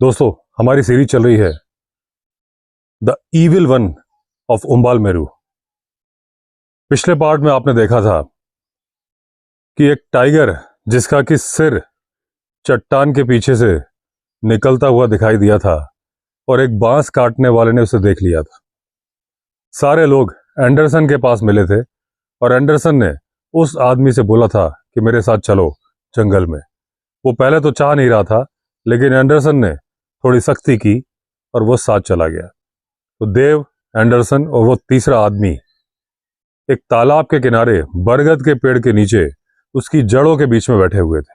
दोस्तों, हमारी सीरीज चल रही है the evil one of उम्बाल Meru. पिछले पार्ट में आपने देखा था कि एक टाइगर जिसका कि सिर चट्टान के पीछे से निकलता हुआ दिखाई दिया था और एक बांस काटने वाले ने उसे देख लिया था। सारे लोग एंडरसन के पास मिले थे और एंडरसन ने उस आदमी से बोला था कि मेरे साथ चलो जंगल में। वो पहले तो चाह नहीं रहा था, लेकिन एंडरसन ने थोड़ी सख्ती की और वो साथ चला गया। तो देव, एंडरसन और वो तीसरा आदमी एक तालाब के किनारे बरगद के पेड़ के नीचे उसकी जड़ों के बीच में बैठे हुए थे।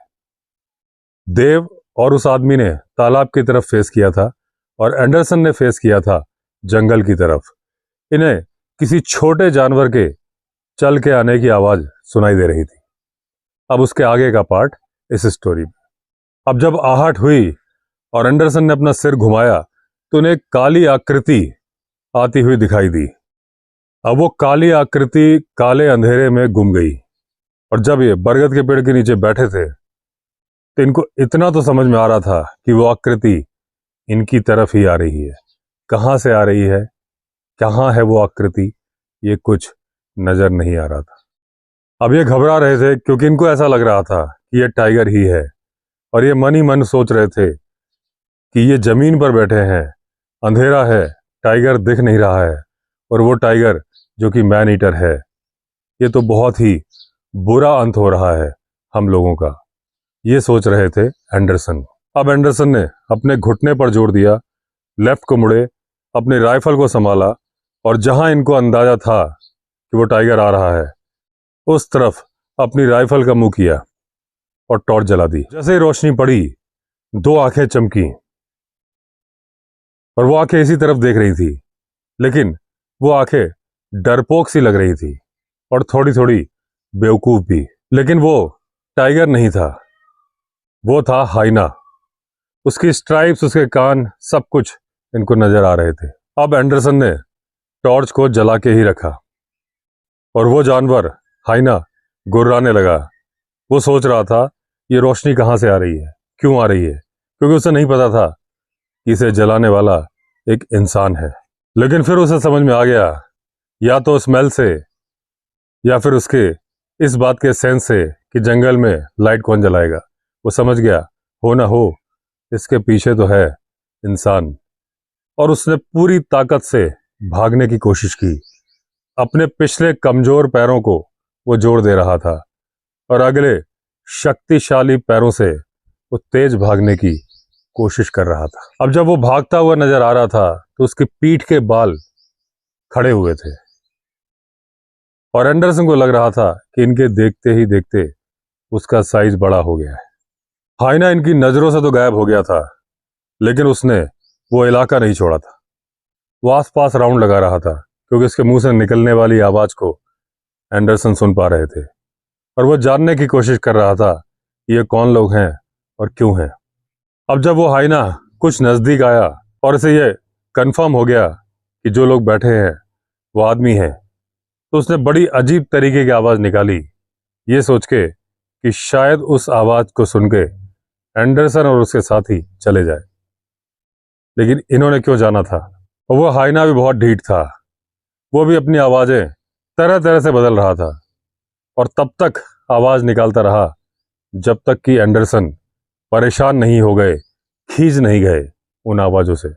देव और उस आदमी ने तालाब की तरफ फेस किया था और एंडरसन ने फेस किया था जंगल की तरफ। इन्हें किसी छोटे जानवर के चल के आने की आवाज सुनाई दे रही थी। अब उसके आगे का पार्ट इस स्टोरी में। अब जब आहट हुई और एंडरसन ने अपना सिर घुमाया तो उन्हें एक काली आकृति आती हुई दिखाई दी। अब वो काली आकृति काले अंधेरे में गुम गई और जब ये बरगद के पेड़ के नीचे बैठे थे तो इनको इतना तो समझ में आ रहा था कि वो आकृति इनकी तरफ ही आ रही है। कहाँ से आ रही है, कहाँ है वो आकृति, ये कुछ नजर नहीं आ रहा था। अब ये घबरा रहे थे क्योंकि इनको ऐसा लग रहा था कि ये टाइगर ही है और ये मन ही मन सोच रहे थे कि ये जमीन पर बैठे हैं, अंधेरा है, टाइगर दिख नहीं रहा है और वो टाइगर जो कि मैन ईटर है। ये तो बहुत ही बुरा अंत हो रहा है हम लोगों का, ये सोच रहे थे एंडरसन। अब एंडरसन ने अपने घुटने पर जोर दिया, लेफ्ट को मुड़े, अपने राइफल को संभाला और जहां इनको अंदाजा था कि वो टाइगर आ रहा है उस तरफ अपनी राइफल का मुंह किया और टॉर्च जला दी। जैसे ही रोशनी पड़ी, दो आंखें चमकी और वो आंखें इसी तरफ देख रही थी, लेकिन वो आंखें डरपोक सी लग रही थी और थोड़ी थोड़ी बेवकूफ भी। लेकिन वो टाइगर नहीं था, वो था हाइना। उसकी स्ट्राइप्स, उसके कान, सब कुछ इनको नजर आ रहे थे। अब एंडरसन ने टॉर्च को जला के ही रखा और वो जानवर हाइना गुर्राने लगा। वो सोच रहा था ये रोशनी कहाँ से आ रही है, क्यों आ रही है, क्योंकि उसे नहीं पता था कि इसे जलाने वाला एक इंसान है। लेकिन फिर उसे समझ में आ गया, या तो स्मेल से या फिर उसके इस बात के सेंस से कि जंगल में लाइट कौन जलाएगा। वो समझ गया, हो ना हो इसके पीछे तो है इंसान। और उसने पूरी ताकत से भागने की कोशिश की। अपने पिछले कमजोर पैरों को वो जोड़ दे रहा था और अगले शक्तिशाली पैरों से वो तेज भागने की कोशिश कर रहा था। अब जब वो भागता हुआ नजर आ रहा था तो उसकी पीठ के बाल खड़े हुए थे और एंडरसन को लग रहा था कि इनके देखते ही देखते उसका साइज बड़ा हो गया है। हाइना इनकी नजरों से तो गायब हो गया था, लेकिन उसने वो इलाका नहीं छोड़ा था। वो आसपास राउंड लगा रहा था क्योंकि उसके मुंह से निकलने वाली आवाज को एंडरसन सुन पा रहे थे और वो जानने की कोशिश कर रहा था ये कौन लोग हैं और क्यों हैं। अब जब वो हाइना कुछ नजदीक आया और इसे ये कंफर्म हो गया कि जो लोग बैठे हैं वो आदमी हैं, तो उसने बड़ी अजीब तरीके की आवाज निकाली, ये सोच के कि शायद उस आवाज को सुन के एंडरसन और उसके साथी चले जाए। लेकिन इन्होंने क्यों जाना था? और वो हाइना भी बहुत ढीठ था, वो भी अपनी आवाजें तरह तरह से बदल रहा था और तब तक आवाज निकालता रहा जब तक कि एंडरसन परेशान नहीं हो गए, खींच नहीं गए उन आवाजों से।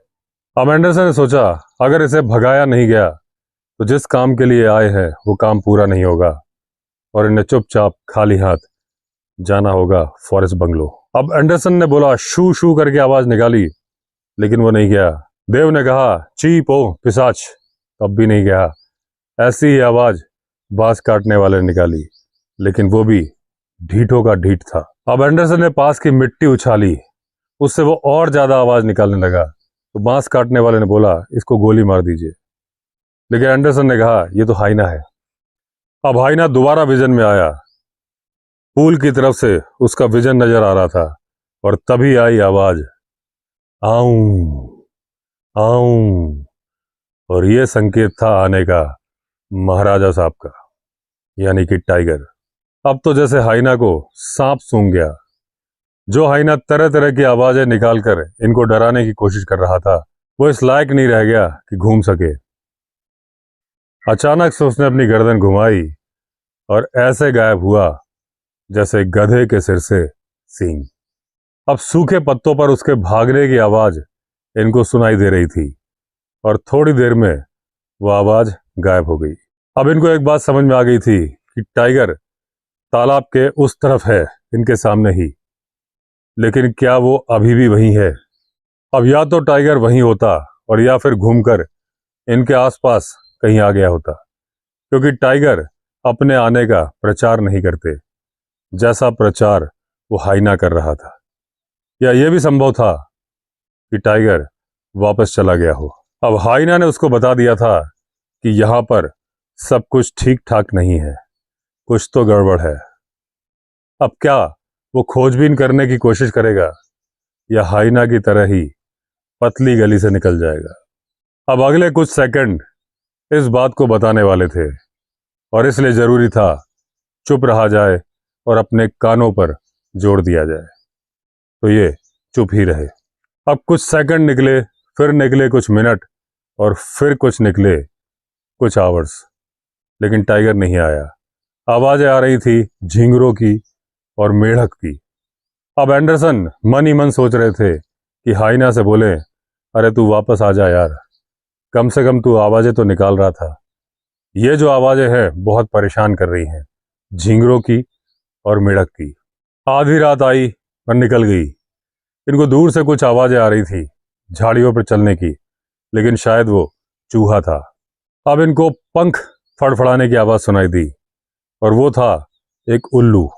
अब एंडरसन ने सोचा अगर इसे भगाया नहीं गया तो जिस काम के लिए आए हैं वो काम पूरा नहीं होगा और इन्हें चुपचाप खाली हाथ जाना होगा फॉरेस्ट बंगलो। अब एंडरसन ने बोला, शू शू करके आवाज निकाली, लेकिन वो नहीं गया। देव ने कहा, चीप ओ पिशाच, तब भी नहीं गया। ऐसी ही आवाज बांस काटने वाले ने निकाली, लेकिन वो भी ढीठों का ढीठ था। अब एंडरसन ने पास की मिट्टी उछाली, उससे वो और ज्यादा आवाज निकालने लगा। तो बांस काटने वाले ने बोला, इसको गोली मार दीजिए, लेकिन एंडरसन ने कहा ये तो हाइना है। अब हाइना दोबारा विजन में आया, पूल की तरफ से उसका विजन नजर आ रहा था और तभी आई आवाज, आऊं आऊं। और ये संकेत था आने का महाराजा साहब का, यानी कि टाइगर। अब तो जैसे हाइना को सांप सूंघ गया जो हाइना तरह तरह की आवाजें निकालकर इनको डराने की कोशिश कर रहा था, वो इस लायक नहीं रह गया कि घूम सके। अचानक से उसने अपनी गर्दन घुमाई और ऐसे गायब हुआ जैसे गधे के सिर से सींग। अब सूखे पत्तों पर उसके भागने की आवाज इनको सुनाई दे रही थी और थोड़ी देर में वो आवाज गायब हो गई। अब इनको एक बात समझ में आ गई थी कि टाइगर तालाब के उस तरफ है, इनके सामने ही। लेकिन क्या वो अभी भी वहीं है? अब या तो टाइगर वहीं होता और या फिर घूमकर इनके आसपास कहीं आ गया होता, क्योंकि टाइगर अपने आने का प्रचार नहीं करते जैसा प्रचार वो हाइना कर रहा था। या यह भी संभव था कि टाइगर वापस चला गया हो। अब हाइना ने उसको बता दिया था कि यहां पर सब कुछ ठीक ठाक नहीं है, कुछ तो गड़बड़ है। अब क्या वो खोजबीन करने की कोशिश करेगा या हाइना की तरह ही पतली गली से निकल जाएगा? अब अगले कुछ सेकंड इस बात को बताने वाले थे और इसलिए जरूरी था चुप रहा जाए और अपने कानों पर जोर दिया जाए। तो ये चुप ही रहे। अब कुछ सेकंड निकले, फिर निकले कुछ मिनट और फिर कुछ निकले कुछ आवर्स, लेकिन टाइगर नहीं आया। आवाजें आ रही थी झींगरों की और मेढक की। अब एंडरसन मन ही मन सोच रहे थे कि हाइना से बोले, अरे तू वापस आ जा यार, कम से कम तू आवाजें तो निकाल रहा था। ये जो आवाजें हैं बहुत परेशान कर रही हैं, झींगरों की और मेढक की। आधी रात आई और निकल गई। इनको दूर से कुछ आवाजें आ रही थी झाड़ियों पर चलने की, लेकिन शायद वो चूहा था। अब इनको पंख फड़फड़ाने की आवाज सुनाई दी और वो था एक उल्लू।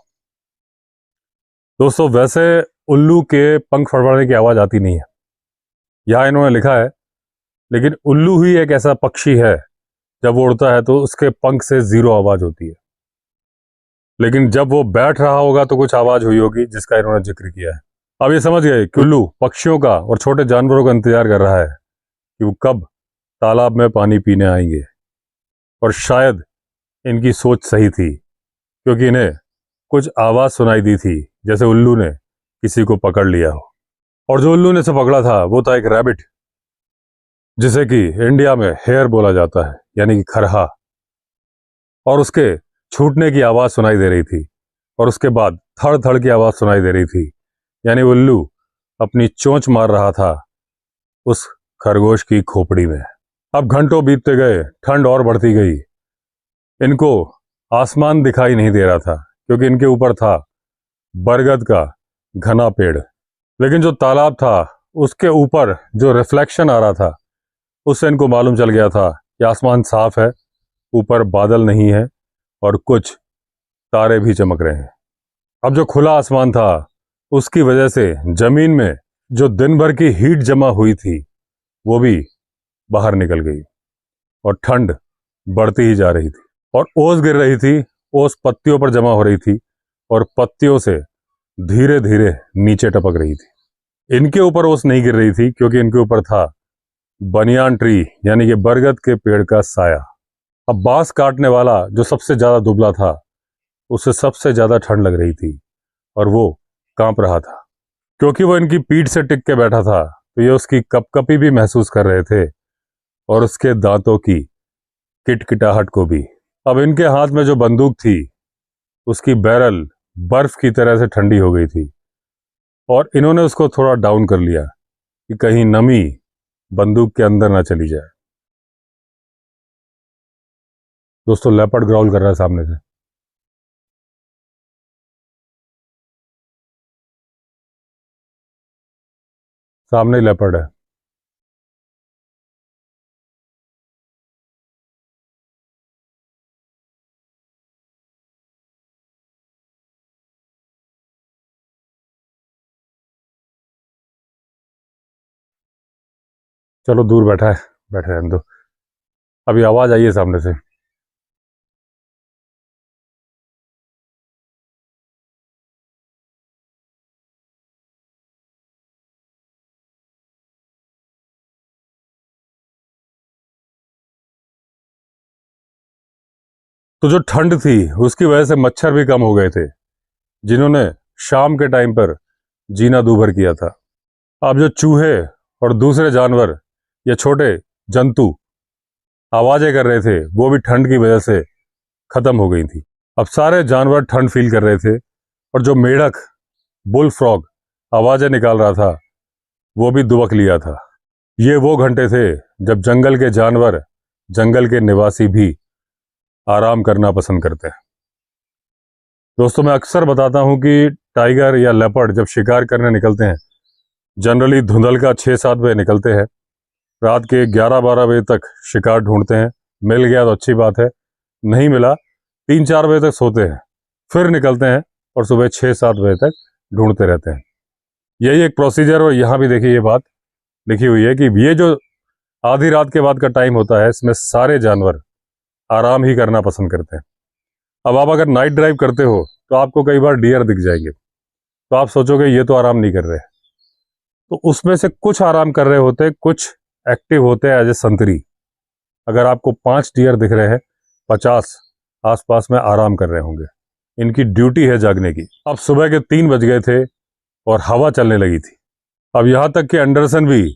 दोस्तों, वैसे उल्लू के पंख फड़फड़ाने की आवाज आती नहीं है, यहां इन्होंने लिखा है, लेकिन उल्लू ही एक ऐसा पक्षी है जब वो उड़ता है तो उसके पंख से जीरो आवाज होती है। लेकिन जब वो बैठ रहा होगा तो कुछ आवाज हुई होगी जिसका इन्होंने जिक्र किया है। अब ये समझ गए कि उल्लू पक्षियों का और छोटे जानवरों का इंतजार कर रहा है कि वो कब तालाब में पानी पीने आएंगे। और शायद इनकी सोच सही थी, क्योंकि इन्हें कुछ आवाज सुनाई दी थी जैसे उल्लू ने किसी को पकड़ लिया हो। और जो उल्लू ने से पकड़ा था वो था एक रैबिट, जिसे कि इंडिया में हेयर बोला जाता है, यानी कि खरहा। और उसके छूटने की आवाज सुनाई दे रही थी और उसके बाद थड़ थड़ की आवाज सुनाई दे रही थी, यानी उल्लू अपनी चोंच मार रहा था उस खरगोश की खोपड़ी में। अब घंटों बीतते गए, ठंड और बढ़ती गई। इनको आसमान दिखाई नहीं दे रहा था क्योंकि इनके ऊपर था बरगद का घना पेड़। लेकिन जो तालाब था उसके ऊपर जो रिफ्लेक्शन आ रहा था उससे इनको मालूम चल गया था कि आसमान साफ है, ऊपर बादल नहीं है और कुछ तारे भी चमक रहे हैं। अब जो खुला आसमान था उसकी वजह से जमीन में जो दिन भर की हीट जमा हुई थी वो भी बाहर निकल गई और ठंड बढ़ती ही जा रही थी। और ओस गिर रही थी, ओस पत्तियों पर जमा हो रही थी और पत्तियों से धीरे धीरे नीचे टपक रही थी। इनके ऊपर ओस नहीं गिर रही थी क्योंकि इनके ऊपर था बनियान ट्री, यानी कि बरगद के पेड़ का साया। अब बांस काटने वाला जो सबसे ज्यादा दुबला था उसे सबसे ज्यादा ठंड लग रही थी और वो कांप रहा था। क्योंकि वो इनकी पीठ से टिक के बैठा था तो ये उसकी कपकपी भी महसूस कर रहे थे और उसके दांतों की किटकिटाहट को भी। अब इनके हाथ में जो बंदूक थी उसकी बैरल बर्फ की तरह से ठंडी हो गई थी और इन्होंने उसको थोड़ा डाउन कर लिया कि कहीं नमी बंदूक के अंदर ना चली जाए। दोस्तों, लेपर्ड ग्राउल कर रहा है सामने से। सामने ही लेपर्ड है। चलो, दूर बैठा है, बैठे रहने दो। अभी आवाज आई है सामने से। तो जो ठंड थी उसकी वजह से मच्छर भी कम हो गए थे, जिन्होंने शाम के टाइम पर जीना दूभर किया था। अब जो चूहे और दूसरे जानवर या छोटे जंतु आवाजें कर रहे थे वो भी ठंड की वजह से खत्म हो गई थी। अब सारे जानवर ठंड फील कर रहे थे और जो मेढक बुल फ्रॉग आवाजें निकाल रहा था वो भी दुबक लिया था। ये वो घंटे थे जब जंगल के जानवर, जंगल के निवासी भी आराम करना पसंद करते हैं। दोस्तों, मैं अक्सर बताता हूं कि टाइगर या लेपर्ड जब शिकार करने निकलते हैं जनरली धुंधलका 6-7 बजे निकलते हैं। रात के 11-12 बजे तक शिकार ढूंढते हैं। मिल गया तो अच्छी बात है, नहीं मिला 3-4 बजे तक सोते हैं, फिर निकलते हैं और सुबह 6-7 बजे तक ढूंढते रहते हैं। यही एक प्रोसीजर। और यहाँ भी देखिए ये बात लिखी हुई है कि ये जो आधी रात के बाद का टाइम होता है इसमें सारे जानवर आराम ही करना पसंद करते हैं। अब आप अगर नाइट ड्राइव करते हो तो आपको कई बार डियर दिख जाएंगे, तो आप सोचोगे ये तो आराम नहीं कर रहे, तो उसमें से कुछ आराम कर रहे होते, कुछ एक्टिव होते हैं एज ए संतरी। अगर आपको 5 डियर दिख रहे हैं, 50 आसपास में आराम कर रहे होंगे। इनकी ड्यूटी है जागने की। अब सुबह के 3 बज गए थे और हवा चलने लगी थी। अब यहां तक कि एंडरसन भी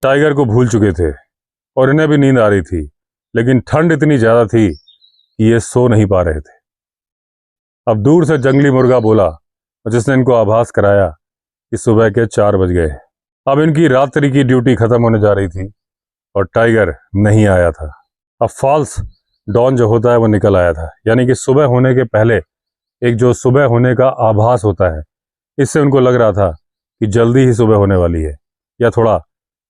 टाइगर को भूल चुके थे और इन्हें भी नींद आ रही थी, लेकिन ठंड इतनी ज्यादा थी कि ये सो नहीं पा रहे थे। अब दूर से जंगली मुर्गा बोला, जिसने इनको आभास कराया कि सुबह के 4 बज गए। अब इनकी रात्रि की ड्यूटी खत्म होने जा रही थी और टाइगर नहीं आया था। अब फॉल्स डॉन जो होता है वो निकल आया था, यानी कि सुबह होने के पहले एक जो सुबह होने का आभास होता है, इससे उनको लग रहा था कि जल्दी ही सुबह होने वाली है या थोड़ा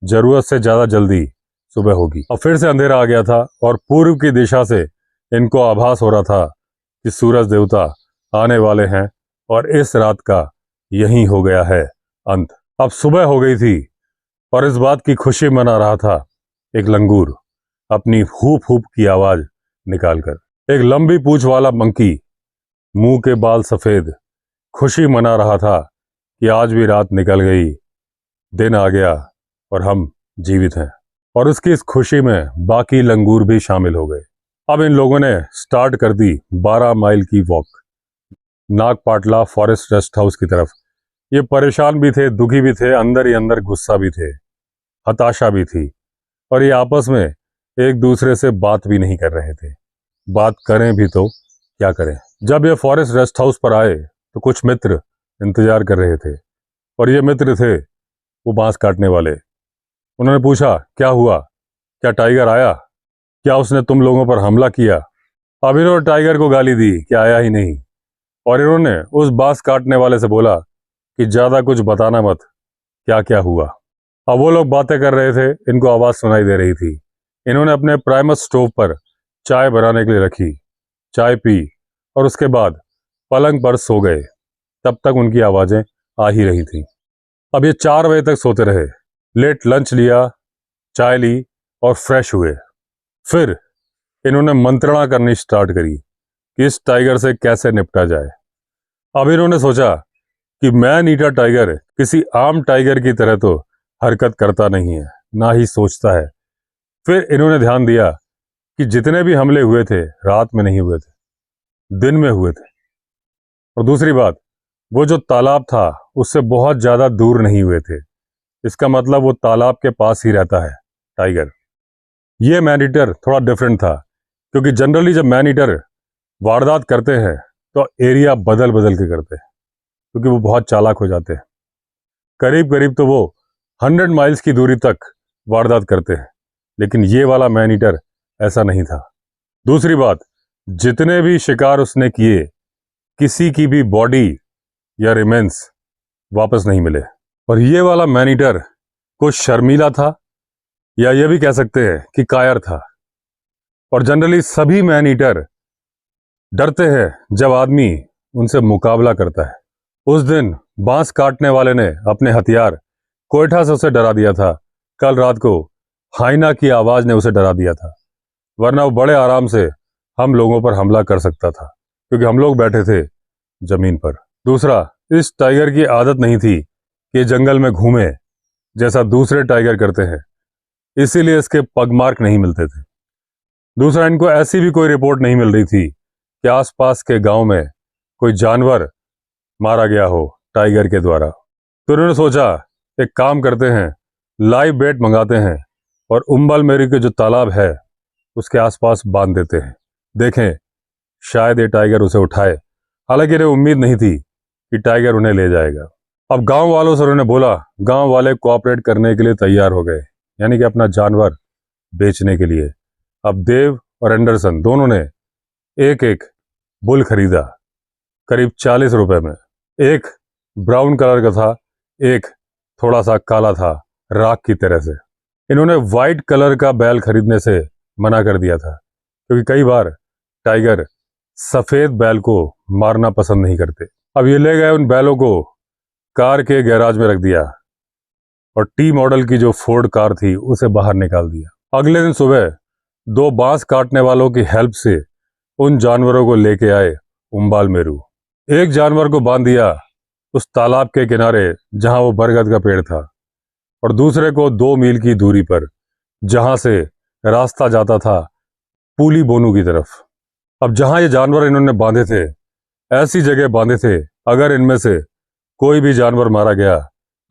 जरूरत से ज्यादा जल्दी सुबह होगी। और फिर से अंधेरा आ गया था और पूर्व की दिशा से इनको आभास हो रहा था कि सूरज देवता आने वाले हैं और इस रात का यही हो गया है अंत। अब सुबह हो गई थी और इस बात की खुशी मना रहा था एक लंगूर अपनी हूप हूप की आवाज निकालकर। एक लंबी पूंछ वाला मंकी, मुंह के बाल सफेद, खुशी मना रहा था कि आज भी रात निकल गई, दिन आ गया और हम जीवित हैं। और उसकी इस खुशी में बाकी लंगूर भी शामिल हो गए। अब इन लोगों ने स्टार्ट कर दी 12 माइल की वॉक नागपाटला फॉरेस्ट रेस्ट हाउस की तरफ। ये परेशान भी थे, दुखी भी थे, अंदर ही अंदर गुस्सा भी थे, हताशा भी थी, और ये आपस में एक दूसरे से बात भी नहीं कर रहे थे। बात करें भी तो क्या करें। जब ये फॉरेस्ट रेस्ट हाउस पर आए तो कुछ मित्र इंतजार कर रहे थे, और ये मित्र थे वो बांस काटने वाले। उन्होंने पूछा, क्या हुआ, क्या टाइगर आया, क्या उसने तुम लोगों पर हमला किया? अब इन्होंने टाइगर को गाली दी कि आया ही नहीं, और इन्होंने उस बांस काटने वाले से बोला कि ज्यादा कुछ बताना मत, क्या क्या हुआ। अब वो लोग बातें कर रहे थे, इनको आवाज सुनाई दे रही थी। इन्होंने अपने प्राइमस स्टोव पर चाय बनाने के लिए रखी, चाय पी और उसके बाद पलंग पर सो गए। तब तक उनकी आवाजें आ ही रही थी। अब ये 4 बजे तक सोते रहे। लेट लंच लिया, चाय ली और फ्रेश हुए। फिर इन्होंने मंत्रणा करनी स्टार्ट करी कि इस टाइगर से कैसे निपटा जाए। अब इन्होंने सोचा कि मैन ईटर टाइगर किसी आम टाइगर की तरह तो हरकत करता नहीं है, ना ही सोचता है। फिर इन्होंने ध्यान दिया कि जितने भी हमले हुए थे रात में नहीं हुए थे, दिन में हुए थे। और दूसरी बात, वो जो तालाब था उससे बहुत ज्यादा दूर नहीं हुए थे। इसका मतलब वो तालाब के पास ही रहता है टाइगर। ये मैन ईटर थोड़ा डिफरेंट था, क्योंकि जनरली जब मैन ईटर वारदात करते हैं तो एरिया बदल बदल के करते हैं, क्योंकि वो बहुत चालाक हो जाते हैं। करीब करीब तो वो 100 माइल्स की दूरी तक वारदात करते हैं, लेकिन ये वाला मैन ईटर ऐसा नहीं था। दूसरी बात, जितने भी शिकार उसने किए, किसी की भी बॉडी या रिमेन्स वापस नहीं मिले। और ये वाला मैन ईटर कुछ शर्मीला था, या ये भी कह सकते हैं कि कायर था। और जनरली सभी मैन ईटर डरते हैं जब आदमी उनसे मुकाबला करता है। उस दिन बांस काटने वाले ने अपने हथियार कोयठा से उसे डरा दिया था। कल रात को हाइना की आवाज ने उसे डरा दिया था, वरना वो बड़े आराम से हम लोगों पर हमला कर सकता था, क्योंकि हम लोग बैठे थे जमीन पर। दूसरा, इस टाइगर की आदत नहीं थी कि जंगल में घूमे जैसा दूसरे टाइगर करते हैं, इसीलिए इसके पगमार्क नहीं मिलते थे। दूसरा, इनको ऐसी भी कोई रिपोर्ट नहीं मिल रही थी कि आसपास के गांव में कोई जानवर मारा गया हो टाइगर के द्वारा। तो उन्होंने सोचा एक काम करते हैं, लाइव बेट मंगाते हैं और उम्बल मेरी के जो तालाब है उसके आसपास बांध देते हैं, देखें शायद ये टाइगर उसे उठाए। हालांकि इन्हें उम्मीद नहीं थी कि टाइगर उन्हें ले जाएगा। अब गांव वालों से उन्होंने बोला, गांव वाले कोऑपरेट करने के लिए तैयार हो गए, यानी कि अपना जानवर बेचने के लिए। अब देव और एंडरसन दोनों ने एक एक बुल खरीदा करीब 40 रुपए में। एक ब्राउन कलर का था, एक थोड़ा सा काला था, राख की तरह से। इन्होंने वाइट कलर का बैल खरीदने से मना कर दिया था, क्योंकि कई बार टाइगर सफेद बैल को मारना पसंद नहीं करते। अब ये ले गए उन बैलों को, कार के गैराज में रख दिया और टी मॉडल की जो फोर्ड कार थी उसे बाहर निकाल दिया। अगले दिन सुबह 2 बांस काटने वालों की हेल्प से उन जानवरों को लेके आए उम्बाल मेरू। एक जानवर को बांध दिया उस तालाब के किनारे जहां वो बरगद का पेड़ था, और दूसरे को 2 मील की दूरी पर जहां से रास्ता जाता था पूली बोनू की तरफ। अब जहां ये जानवर इन्होंने बांधे थे, ऐसी जगह बांधे थे अगर इनमें से कोई भी जानवर मारा गया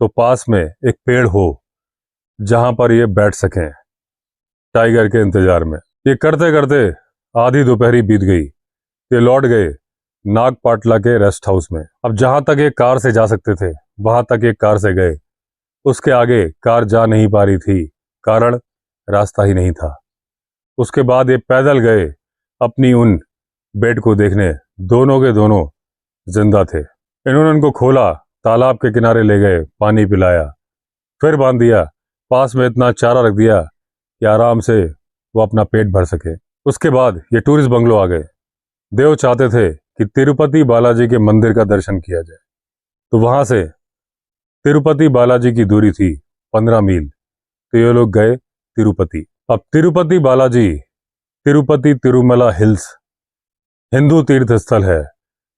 तो पास में एक पेड़ हो जहां पर ये बैठ सकें टाइगर के इंतजार में। ये करते करते आधी दोपहरी बीत गई। ये लौट गए नागपाटला के रेस्ट हाउस में। अब जहां तक ये कार से जा सकते थे वहां तक ये कार से गए, उसके आगे कार जा नहीं पा रही थी, कारण रास्ता ही नहीं था। उसके बाद ये पैदल गए अपनी उन बेट को देखने। दोनों के दोनों जिंदा थे। इन्होंने उनको खोला, तालाब के किनारे ले गए, पानी पिलाया, फिर बांध दिया, पास में इतना चारा रख दिया कि आराम से वो अपना पेट भर सके। उसके बाद ये टूरिस्ट बंगलो आ गए। देव चाहते थे कि तिरुपति बालाजी के मंदिर का दर्शन किया जाए, तो वहां से तिरुपति बालाजी की दूरी थी 15 मील। तो ये लोग गए तिरुपति। अब तिरुपति बालाजी, तिरुपति तिरुमला हिल्स हिंदू तीर्थ स्थल है।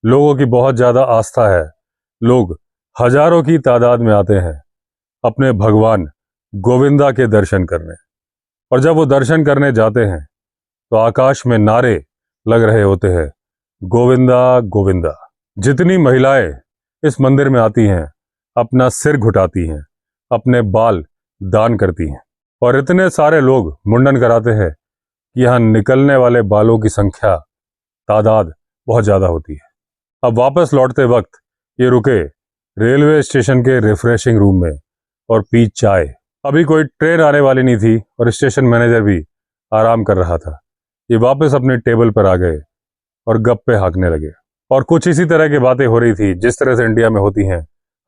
लोगों की बहुत ज्यादा आस्था है। लोग हजारों की तादाद में आते हैं अपने भगवान गोविंदा के दर्शन करने। और जब वो दर्शन करने जाते हैं तो आकाश में नारे लग रहे होते हैं, गोविंदा गोविंदा। जितनी महिलाएं इस मंदिर में आती हैं अपना सिर घुटाती हैं, अपने बाल दान करती हैं, और इतने सारे लोग मुंडन कराते हैं कि यहाँ निकलने वाले बालों की संख्या, तादाद बहुत ज्यादा होती है। अब वापस लौटते वक्त ये रुके रेलवे स्टेशन के रिफ्रेशिंग रूम में और पी चाय। अभी कोई ट्रेन आने वाली नहीं थी और स्टेशन मैनेजर भी आराम कर रहा था। ये वापस अपने टेबल पर आ गए और गप्पे हाँकने लगे, और कुछ इसी तरह की बातें हो रही थी जिस तरह से इंडिया में होती हैं।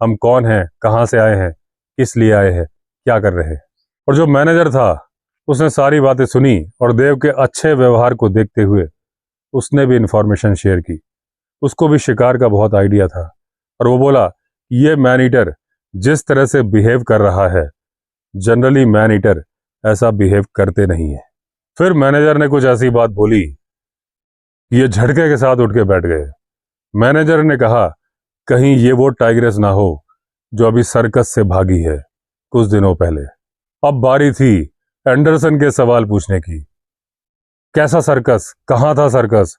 हम कौन हैं, कहाँ से आए हैं, किस लिए आए हैं, क्या कर रहे हैं। और जो मैनेजर था उसने सारी बातें सुनी और देव के अच्छे व्यवहार को देखते हुए उसने भी इंफॉर्मेशन शेयर की। उसको भी शिकार का बहुत आइडिया था, और वो बोला ये मैन ईटर जिस तरह से बिहेव कर रहा है, जनरली मैन ईटर ऐसा बिहेव करते नहीं है। फिर मैनेजर ने कुछ ऐसी बात बोली कि ये झटके के साथ उठ के बैठ गए। मैनेजर ने कहा कहीं ये वो टाइग्रेस ना हो जो अभी सर्कस से भागी है कुछ दिनों पहले। अब बारी थी एंडरसन के सवाल पूछने की। कैसा सर्कस, कहाँ था सर्कस,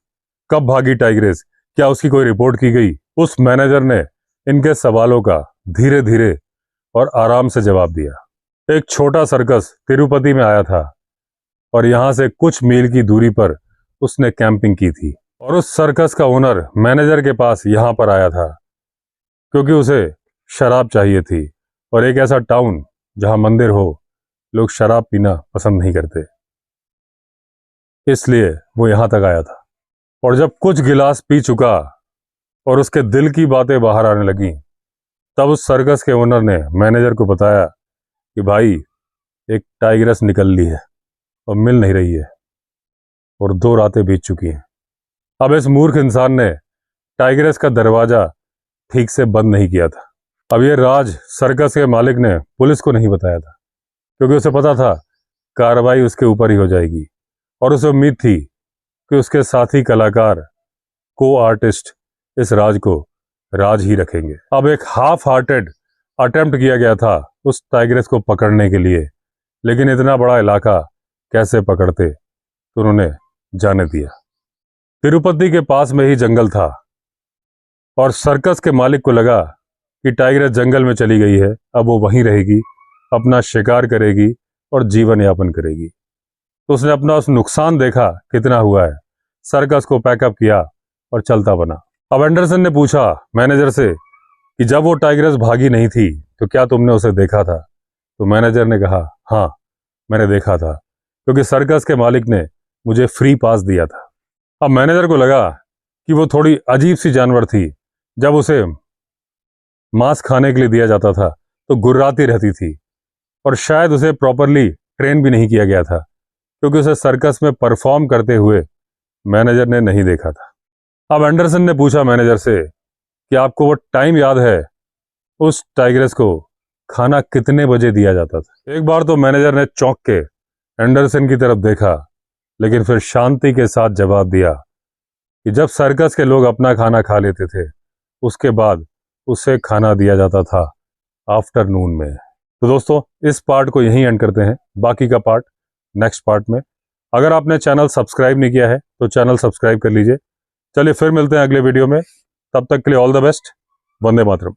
कब भागी टाइग्रेस, क्या उसकी कोई रिपोर्ट की गई? उस मैनेजर ने इनके सवालों का धीरे धीरे और आराम से जवाब दिया। एक छोटा सर्कस तिरुपति में आया था और यहां से कुछ मील की दूरी पर उसने कैंपिंग की थी, और उस सर्कस का ओनर मैनेजर के पास यहां पर आया था क्योंकि उसे शराब चाहिए थी, और एक ऐसा टाउन जहां मंदिर हो, लोग शराब पीना पसंद नहीं करते, इसलिए वो यहां तक आया था। और जब कुछ गिलास पी चुका और उसके दिल की बातें बाहर आने लगी, तब उस सर्कस के ओनर ने मैनेजर को बताया कि भाई एक टाइग्रेस निकल ली है और मिल नहीं रही है, और 2 रातें बीत चुकी हैं। अब इस मूर्ख इंसान ने टाइग्रेस का दरवाजा ठीक से बंद नहीं किया था। अब ये राज सर्कस के मालिक ने पुलिस को नहीं बताया था, क्योंकि उसे पता था कार्रवाई उसके ऊपर ही हो जाएगी, और उसे उम्मीद थी कि उसके साथी कलाकार, को आर्टिस्ट इस राज को राज ही रखेंगे। अब एक हाफ हार्टेड अटेम्प्ट किया गया था उस टाइग्रेस को पकड़ने के लिए, लेकिन इतना बड़ा इलाका कैसे पकड़ते, तो उन्होंने जाने दिया। तिरुपति के पास में ही जंगल था, और सर्कस के मालिक को लगा कि टाइगर जंगल में चली गई है, अब वो वहीं रहेगी, अपना शिकार करेगी और जीवन यापन करेगी। तो उसने अपना उस नुकसान देखा कितना हुआ है, सर्कस को पैकअप किया और चलता बना। अब एंडरसन ने पूछा मैनेजर से कि जब वो टाइग्रेस भागी नहीं थी तो क्या तुमने उसे देखा था? तो मैनेजर ने कहा हाँ, मैंने देखा था, क्योंकि सर्कस के मालिक ने मुझे फ्री पास दिया था। अब मैनेजर को लगा कि वो थोड़ी अजीब सी जानवर थी। जब उसे मांस खाने के लिए दिया जाता था तो गुर्राती रहती थी, और शायद उसे प्रॉपरली ट्रेन भी नहीं किया गया था, क्योंकि उसे सर्कस में परफॉर्म करते हुए मैनेजर ने नहीं देखा था। अब एंडरसन ने पूछा मैनेजर से कि आपको वो टाइम याद है उस टाइग्रेस को खाना कितने बजे दिया जाता था? एक बार तो मैनेजर ने चौंक के एंडरसन की तरफ देखा, लेकिन फिर शांति के साथ जवाब दिया कि जब सर्कस के लोग अपना खाना खा लेते थे, उसके बाद उसे खाना दिया जाता था आफ्टरनून में। तो दोस्तों, इस पार्ट को यहीं एंड करते हैं, बाकी का पार्ट नेक्स्ट पार्ट में। अगर आपने चैनल सब्सक्राइब नहीं किया है तो चैनल सब्सक्राइब कर लीजिए। चलिए फिर मिलते हैं अगले वीडियो में, तब तक के लिए all the best. Vande Mataram.